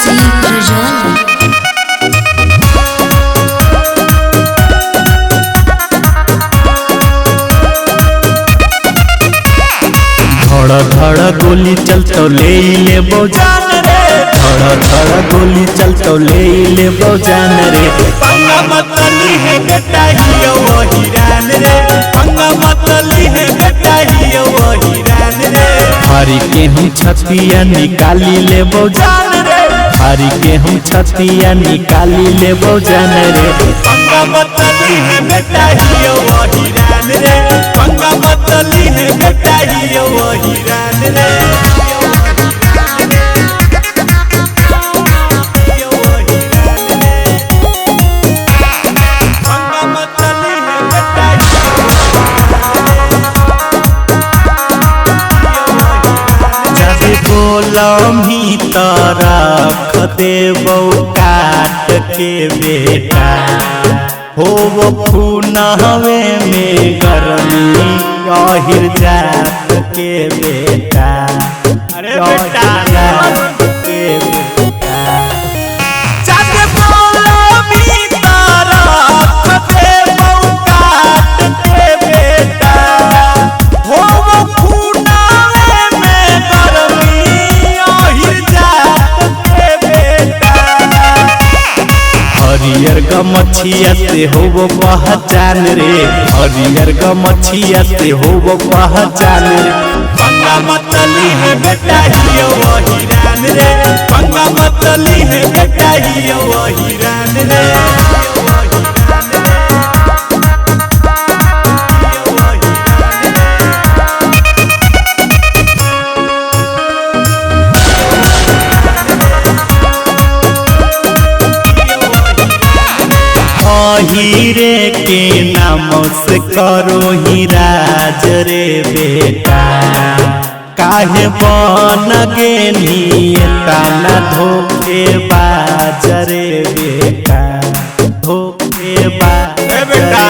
Music Rajal. धड़ धड़ गोली चलतो ले जान रे, धड़ धड़ गोली चलतो ले जान रे। पंगा मतली है बेटा ही वही रान रे, पंगा मतली है बेटा ही वही रान रे। हरी के हम छतिया निकाली ले जान रे, हरी के हम छतिया निकाली ले जान रे। पंगा मतली है बेटा ही वही रान रे, पंगा मतली है बेटा ही वही रान रे। बोलमी तरफ देबो काट के बेटा, हो वो खून हवे में गर्मी यहिर जात के बेटा। अरे बेटा के बेटा जाके बोलमी तरफ देबो काट के बेटा, हो वो खून हरियर गमछिया से होबो पहचान रे, हरियर गमछिया से होबो पहचान रे। पंगा मतली है बेटा ही वही रान रे, पंगा मतली है बेटा ही वही रान रे। हीरे के नाम से करो ही राज रे बेटा, काहे बन गेनी ताना धोखे बाज रे बेटा, धोखे बाज बेटा।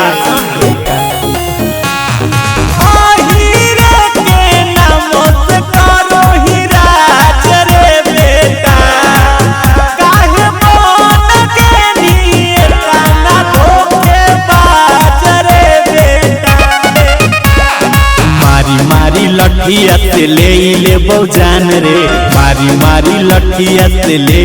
लठिया से ले जान रे, मारी मारी लठिया से ले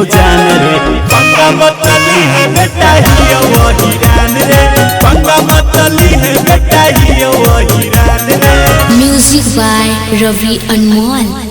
जान रे। पंगा मतली है बेटा ही वही रान रे, पंगा मतली है बेटा ही वही रान रे। Music by Ravi Anmol.